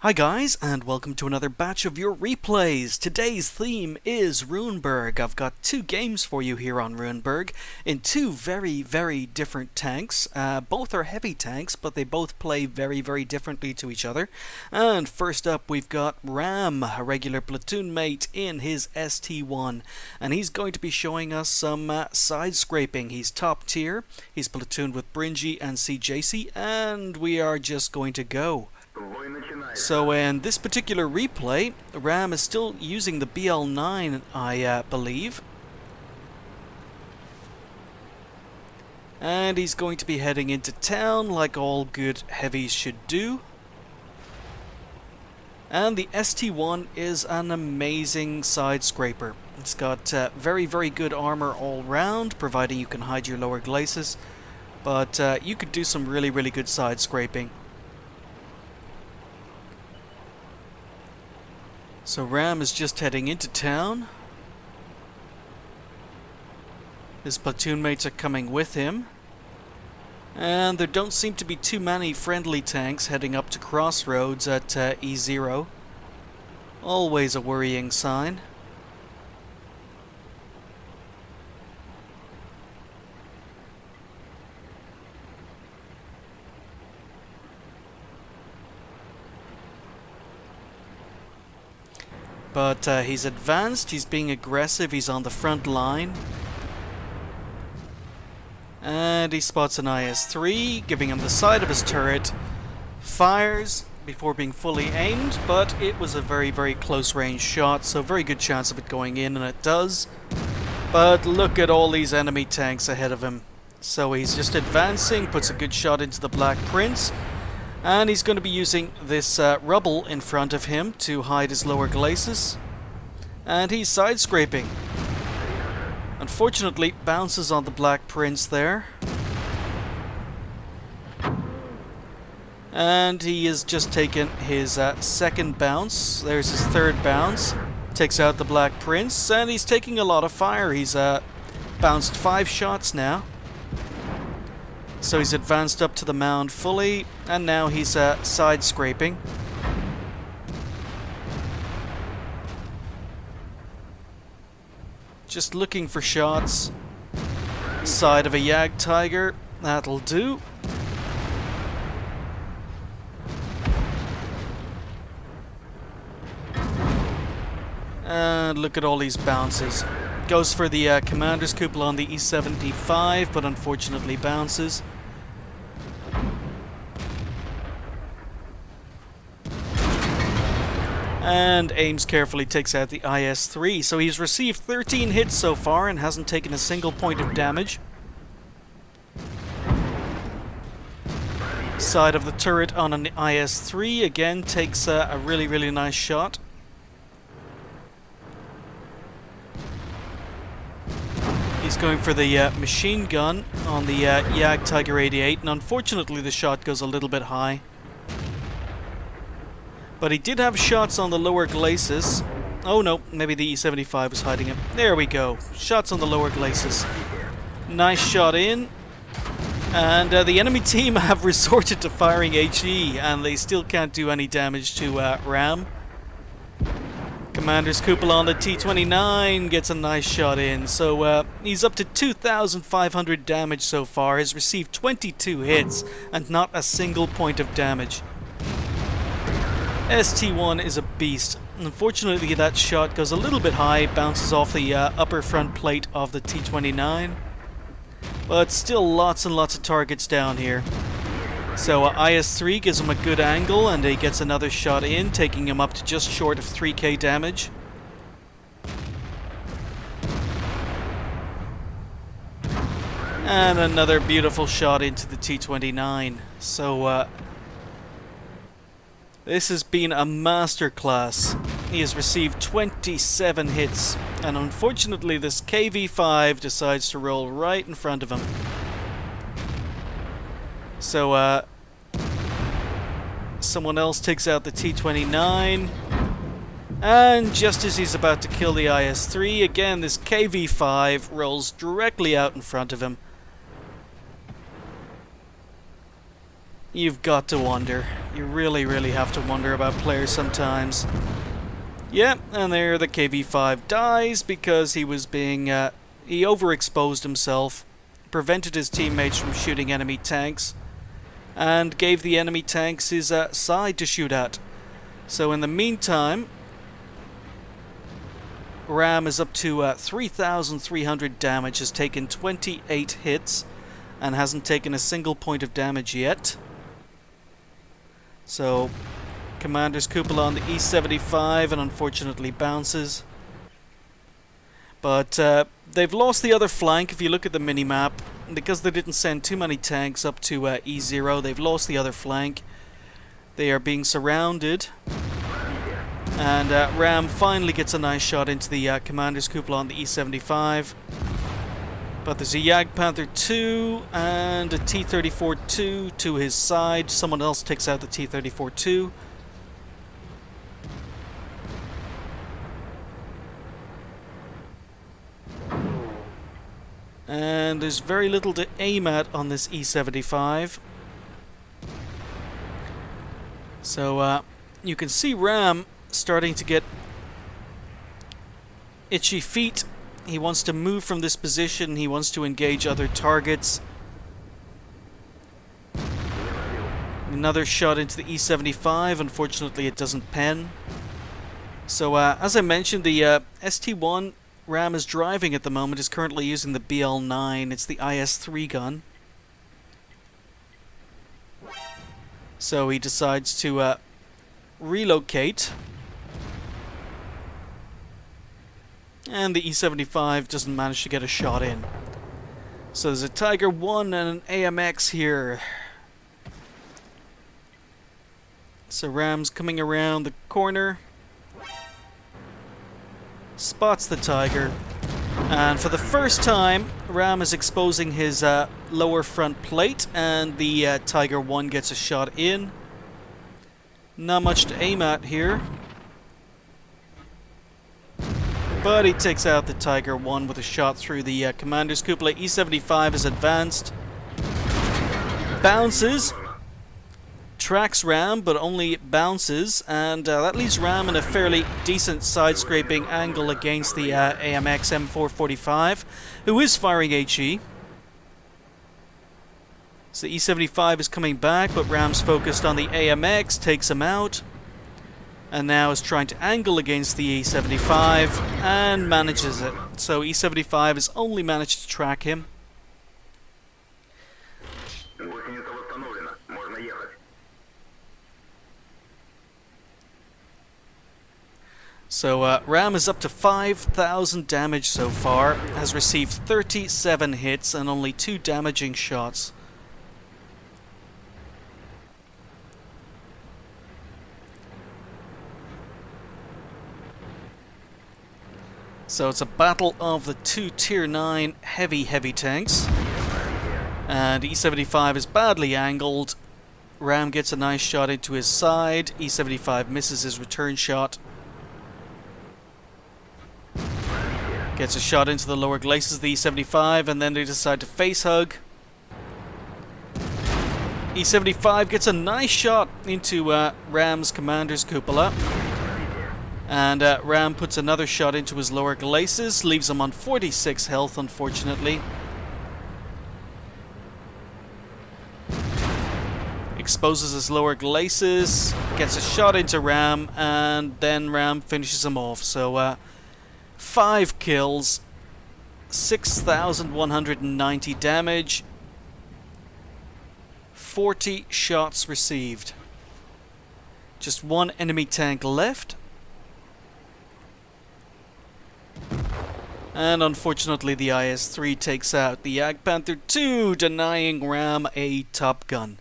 Hi guys, and welcome to another batch of your replays. Today's theme is Runeberg. I've got two games for you here on Runeberg in two very different tanks. Both are heavy tanks, but they both play very differently to each other. And first up we've got Ram, a regular platoon mate in his ST-1. And he's going to be showing us some side scraping. He's top tier, he's platooned with Brynje and CJC, and we are just going to go. So in this particular replay, Ram is still using the BL9, I believe. And he's going to be heading into town like all good heavies should do. And the ST-1 is an amazing side scraper. It's got very good armor all round, providing you can hide your lower glacis. But you could do some really good side scraping. So Ram is just heading into town. His platoon mates are coming with him. And there don't seem to be too many friendly tanks heading up to Crossroads at E0. Always a worrying sign. But he's advanced, he's being aggressive, he's on the front line. And he spots an IS-3, giving him the side of his turret. Fires before being fully aimed, but it was a very close range shot, so very good chance of it going in, and it does. But look at all these enemy tanks ahead of him. So he's just advancing, puts a good shot into the Black Prince. And he's going to be using this rubble in front of him to hide his lower glacis. And he's side scraping. Unfortunately, bounces on the Black Prince there. And he has just taken his second bounce. There's his third bounce. Takes out the Black Prince, and he's taking a lot of fire. He's bounced 5 shots now. So he's advanced up to the mound fully, and now he's side scraping. Just looking for shots. Side of a Yag Tiger, that'll do. And look at all these bounces. Goes for the Commander's Cupola on the E75, but unfortunately bounces. And aims carefully, takes out the IS-3. So he's received 13 hits so far and hasn't taken a single point of damage. Side of the turret on an IS-3 again takes a really nice shot. He's going for the machine gun on the Yag Tiger 88, and unfortunately the shot goes a little bit high. But he did have shots on the lower glacis. Oh no, maybe the E75 was hiding him. There we go. Shots on the lower glacis. Nice shot in. And the enemy team have resorted to firing HE, and they still can't do any damage to Ram. Commander's Cupola on the T-29 gets a nice shot in. So he's up to 2,500 damage so far. Has received 22 hits and not a single point of damage. ST-1 is a beast. Unfortunately, that shot goes a little bit high, bounces off the upper front plate of the T-29. But still lots and lots of targets down here. So IS-3 gives him a good angle, and he gets another shot in, taking him up to just short of 3k damage. And another beautiful shot into the T-29. So this has been a masterclass. He has received 27 hits, and unfortunately this KV-5 decides to roll right in front of him. So someone else takes out the T-29, and just as he's about to kill the IS-3, again this KV-5 rolls directly out in front of him. You've got to wonder, You really, really have to wonder about players sometimes. Yeah, and there the KV-5 dies because he was being... he overexposed himself, prevented his teammates from shooting enemy tanks, and gave the enemy tanks his side to shoot at. So in the meantime, Ram is up to 3,300 damage, has taken 28 hits, and hasn't taken a single point of damage yet. So, Commander's Cupola on the E-75 and unfortunately bounces. But they've lost the other flank if you look at the minimap. Because they didn't send too many tanks up to E0, they've lost the other flank. They are being surrounded. And Ram finally gets a nice shot into the Commander's Cupola on the E-75. But there's a Jagdpanther 2 and a T-34-2 to his side. Someone else takes out the T-34-2. And there's very little to aim at on this E-75. So you can see Ram starting to get itchy feet. He wants to move from this position. He wants to engage other targets. Another shot into the E-75. Unfortunately, it doesn't pen. So, as I mentioned, the ST-1 Ram is driving at the moment is currently using the BL-9. It's the IS-3 gun. So he decides to relocate. And the E-75 doesn't manage to get a shot in. So there's a Tiger 1 and an AMX here. So Ram's coming around the corner. Spots the Tiger. And for the first time, Ram is exposing his lower front plate. And the Tiger 1 gets a shot in. Not much to aim at here. But he takes out the Tiger 1 with a shot through the Commander's Cupola. E-75 is advanced. Bounces. Tracks Ram, but only bounces. And that leaves Ram in a fairly decent side-scraping angle against the AMX M445, who is firing HE. So the E-75 is coming back, but Ram's focused on the AMX, takes him out. And now is trying to angle against the E-75 and manages it. So E-75 has only managed to track him. So Ram is up to 5,000 damage so far, has received 37 hits and only 2 damaging shots. So it's a battle of the 2 Tier 9 heavy tanks. And E-75 is badly angled. Ram gets a nice shot into his side. E-75 misses his return shot. Gets a shot into the lower glacis of the E-75, and then they decide to face hug. E-75 gets a nice shot into Ram's Commander's Cupola. And Ram puts another shot into his lower glacis, leaves him on 46 health, unfortunately. Exposes his lower glacis, gets a shot into Ram, and then Ram finishes him off. So, 5 kills, 6,190 damage, 40 shots received. Just 1 enemy tank left. And unfortunately the IS-3 takes out the Jagdpanther 2, denying Ram a Top Gun.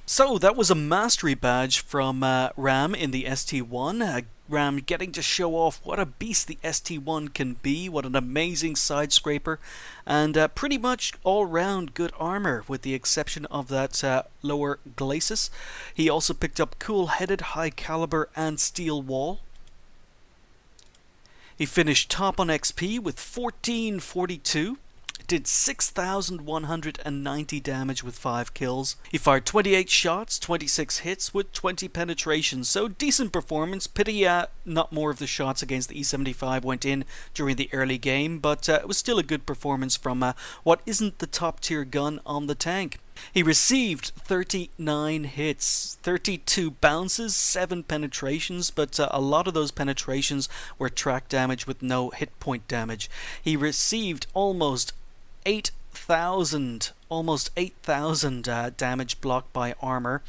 So that was a mastery badge from Ram in the ST-1. Ram getting to show off what a beast the ST-1 can be, what an amazing side scraper, and pretty much all-round good armor with the exception of that lower glacis. He also picked up cool-headed, high-caliber and steel wall. He finished top on XP with 1442, did 6,190 damage with 5 kills. He fired 28 shots, 26 hits with 20 penetrations, so decent performance. Pity not more of the shots against the E75 went in during the early game, but it was still a good performance from what isn't the top tier gun on the tank. He received 39 hits, 32 bounces, 7 penetrations, but a lot of those penetrations were track damage with no hit point damage. He received almost 8,000 damage blocked by armor.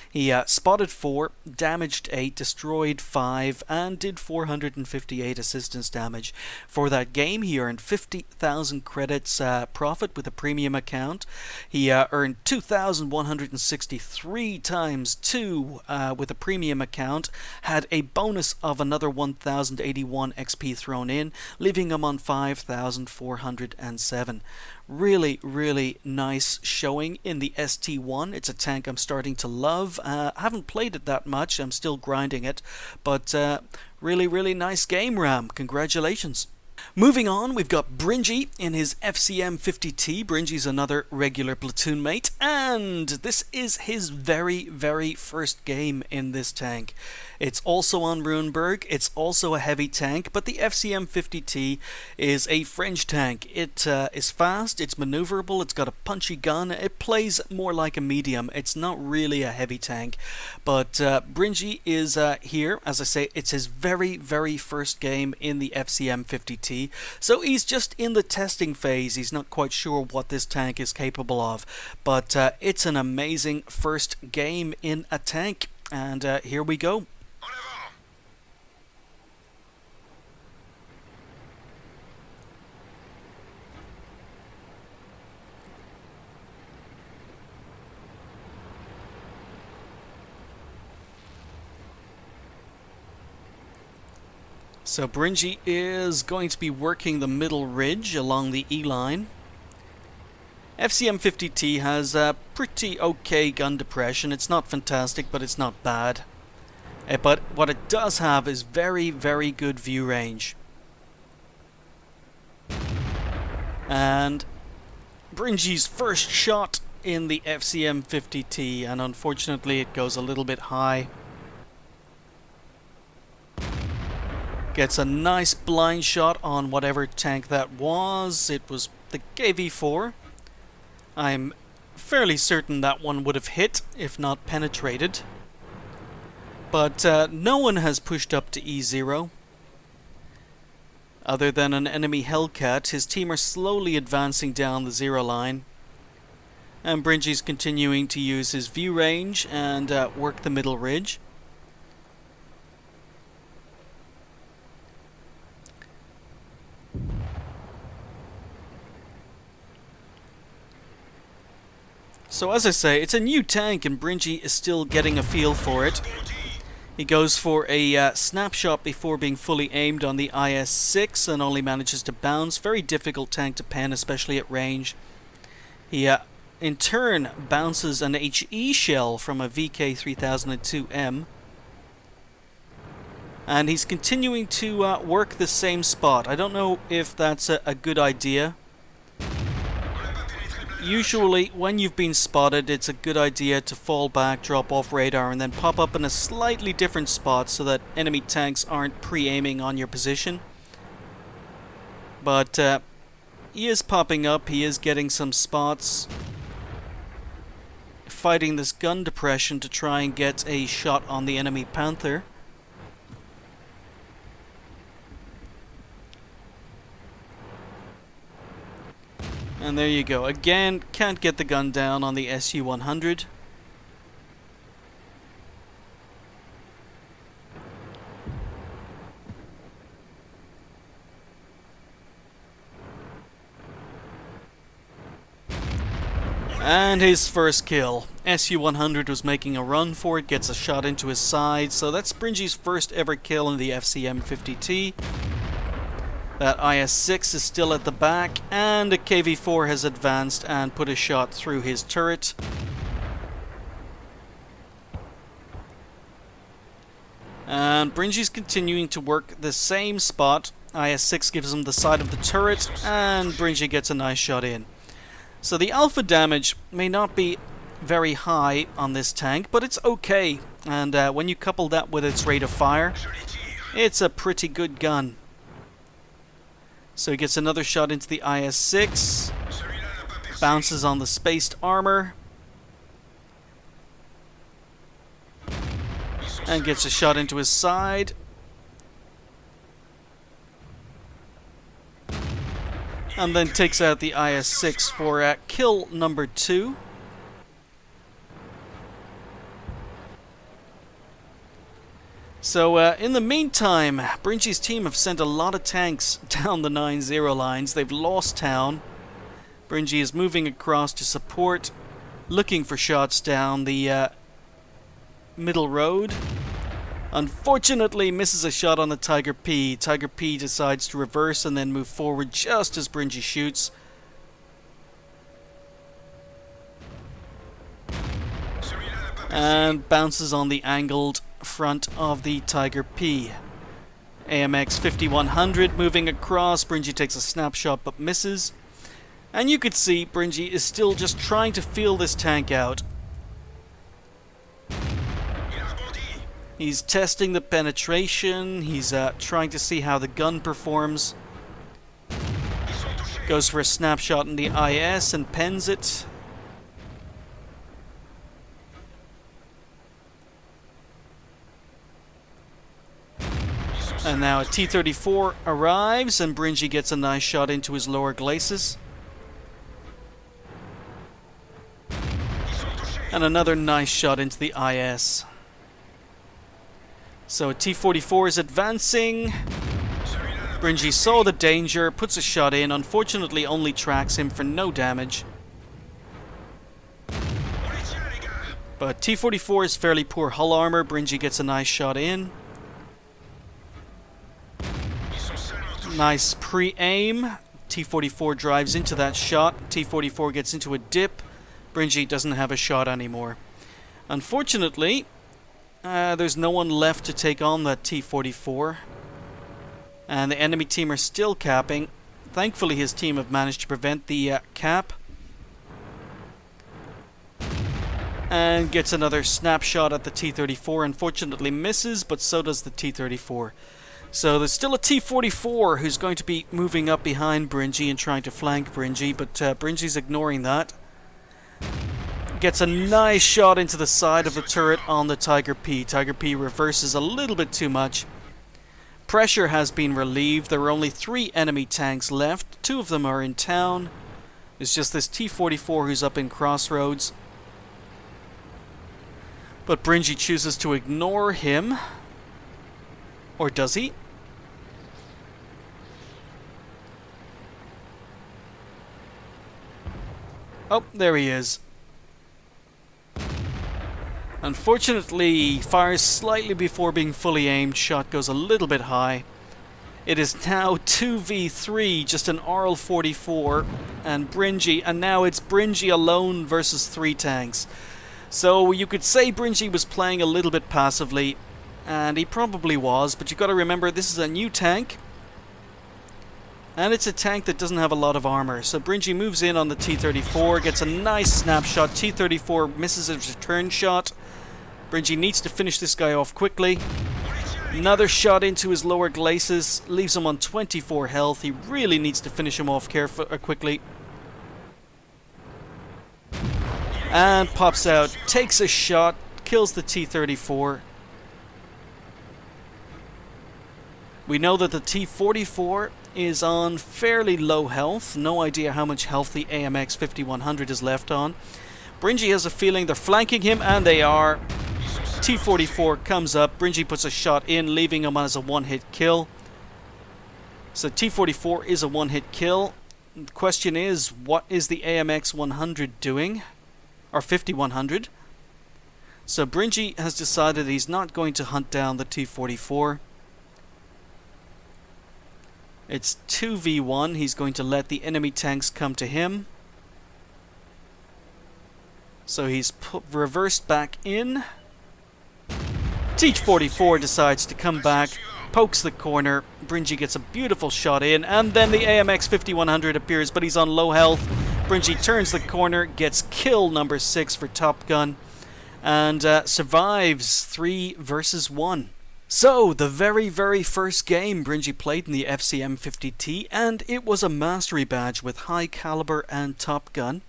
He spotted 4, damaged 8, destroyed 5, and did 458 assistance damage. For that game, he earned 50,000 credits profit with a premium account. He earned 2,163 times 2 with a premium account. Had a bonus of another 1,081 XP thrown in, leaving him on 5,407. Really, really nice showing in the ST-1. It's a tank I'm starting to love. I haven't played it that much. I'm still grinding it. But really, really nice game, Ram. Congratulations. Moving on, we've got Brynje in his FCM 50T. Brynje's another regular platoon mate, and this is his very, very first game in this tank. It's also on Runeberg, it's also a heavy tank, but the FCM 50T is a fringe tank. It is fast, it's maneuverable, it's got a punchy gun, it plays more like a medium. It's not really a heavy tank, but Brynje is here. As I say, it's his very, very first game in the FCM 50T. So he's just in the testing phase. He's not quite sure what this tank is capable of, but it's an amazing first game in a tank, and here we go. So Brynje is going to be working the middle ridge along the E line. FCM 50T has a pretty okay gun depression. It's not fantastic, but it's not bad. But what it does have is very, very good view range. And Brynje's first shot in the FCM 50T, and unfortunately it goes a little bit high. Gets a nice blind shot on whatever tank that was. It was the KV-4. I'm fairly certain that one would have hit, if not penetrated. But no one has pushed up to E0. Other than an enemy Hellcat, his team are slowly advancing down the 0 line. And Brynje's continuing to use his view range and work the middle ridge. So as I say, it's a new tank and Brynje is still getting a feel for it. He goes for a snapshot before being fully aimed on the IS-6 and only manages to bounce. Very difficult tank to pen, especially at range. He in turn bounces an HE shell from a VK3002M. And he's continuing to work the same spot. I don't know if that's a good idea. Usually, when you've been spotted, it's a good idea to fall back, drop off radar, and then pop up in a slightly different spot so that enemy tanks aren't pre-aiming on your position. But he is popping up, he is getting some spots, fighting this gun depression to try and get a shot on the enemy Panther. And there you go. Again, can't get the gun down on the SU-100. And his first kill. SU-100 was making a run for it, gets a shot into his side, so that's Brynje's first ever kill in the FCM 50T. That IS-6 is still at the back, and a KV-4 has advanced and put a shot through his turret. And Brynje's continuing to work the same spot IS-6 gives him the side of the turret, and Brynje gets a nice shot in. So the alpha damage may not be very high on this tank, but it's okay. And when you couple that with its rate of fire, it's a pretty good gun. So he gets another shot into the IS-6, bounces on the spaced armor, and gets a shot into his side. And then takes out the IS-6 for kill number 2. So in the meantime, Brynje's team have sent a lot of tanks down the 9-0 lines. They've lost town. Brynje is moving across to support, looking for shots down the middle road. Unfortunately, misses a shot on the Tiger P. Tiger P decides to reverse and then move forward just as Brynje shoots. And bounces on the angled front of the Tiger P. AMX 5100 moving across. Brynje takes a snapshot but misses. And you could see Brynje is still just trying to feel this tank out. He's testing the penetration. He's trying to see how the gun performs. Goes for a snapshot in the IS and pens it. And now a T-34 arrives, and Brynje gets a nice shot into his lower glacis. And another nice shot into the IS. So a T-44 is advancing. Brynje saw the danger, puts a shot in, unfortunately only tracks him for no damage. But T-44 is fairly poor hull armor. Brynje gets a nice shot in. Nice pre-aim. T-44 drives into that shot. T-44 gets into a dip. Brynje doesn't have a shot anymore. Unfortunately, there's no one left to take on that T-44. And the enemy team are still capping. Thankfully, his team have managed to prevent the cap. And gets another snapshot at the T-34. Unfortunately misses, but so does the T-34. So there's still a T-44 who's going to be moving up behind Brynje and trying to flank Brynje, but Brynje's ignoring that. Gets a nice shot into the side of the turret on the Tiger P. Tiger P reverses a little bit too much. Pressure has been relieved. There are only 3 enemy tanks left. 2 of them are in town. It's just this T-44 who's up in crossroads. But Brynje chooses to ignore him. Or does he? Oh, there he is. Unfortunately, fires slightly before being fully aimed. Shot goes a little bit high. It is now 2v3, just an RL-44 and Brynje, and now it's Brynje alone versus 3 tanks. So you could say Brynje was playing a little bit passively, and he probably was, but you've got to remember this is a new tank, and it's a tank that doesn't have a lot of armor. So Brynje moves in on the T-34, gets a nice snapshot. T-34 misses his return shot. Brynje needs to finish this guy off quickly. Another shot into his lower glacis, leaves him on 24 health. He really needs to finish him off quickly. And pops out, takes a shot, kills the T-34. We know that the T-44 is on fairly low health. No idea how much health the AMX 5100 is left on. Brynje has a feeling they're flanking him, and they are. T-44 comes up. Brynje puts a shot in, leaving him as a one-hit kill. So T-44 is a one-hit kill. The question is, what is the AMX 100 doing? Or 5100? So Brynje has decided he's not going to hunt down the T-44. It's 2v1. He's going to let the enemy tanks come to him. So he's reversed back in. T-44 decides to come back, pokes the corner. Brynje gets a beautiful shot in, and then the AMX 5100 appears, but he's on low health. Brynje turns the corner, gets kill number 6 for Top Gun, and survives 3 versus 1. So, the very first game Brynje played in the FCM 50T, and it was a mastery badge with high caliber and Top Gun.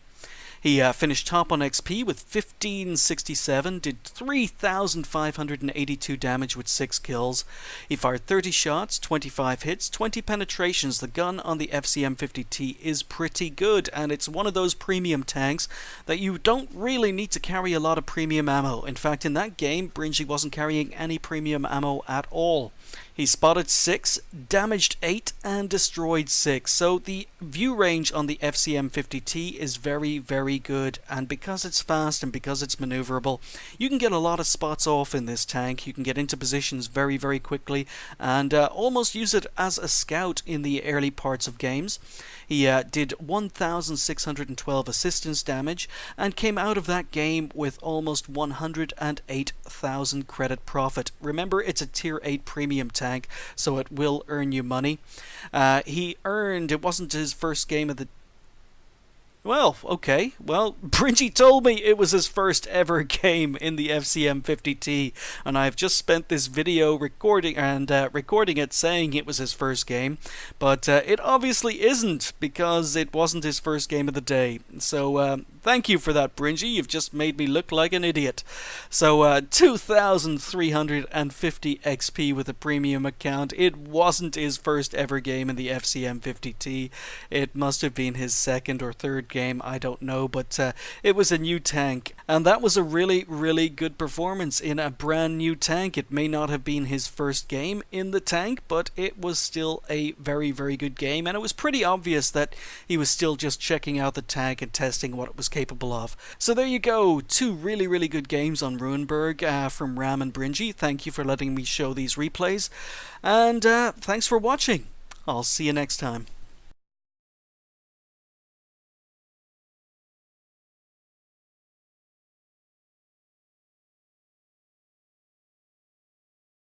He finished top on XP with 1567, did 3,582 damage with 6 kills. He fired 30 shots, 25 hits, 20 penetrations. The gun on the FCM 50T is pretty good, and it's one of those premium tanks that you don't really need to carry a lot of premium ammo. In fact, in that game, Brynje wasn't carrying any premium ammo at all. He spotted 6, damaged 8, and destroyed 6. So the view range on the FCM 50T is very good, and because it's fast and because it's maneuverable, you can get a lot of spots off in this tank. You can get into positions very quickly and almost use it as a scout in the early parts of games. He did 1,612 assistance damage and came out of that game with almost 108,000 credit profit. Remember, it's a tier 8 premium tank, so it will earn you money. It wasn't his first game of the... Well, okay. Well, Brynje told me it was his first ever game in the FCM 50T, and I've just spent this video recording it saying it was his first game, but it obviously isn't, because it wasn't his first game of the day. So thank you for that, Brynje. You've just made me look like an idiot. So 2,350 XP with a premium account. It wasn't his first ever game in the FCM 50T. It must have been his second or third game, I don't know, but it was a new tank, and that was a really good performance in a brand new tank. It may not have been his first game in the tank, but it was still a very good game, and it was pretty obvious that he was still just checking out the tank and testing what it was capable of. So there you go, 2 really good games on Ruinberg from Ram and Brynje. Thank you for letting me show these replays, and thanks for watching. I'll see you next time.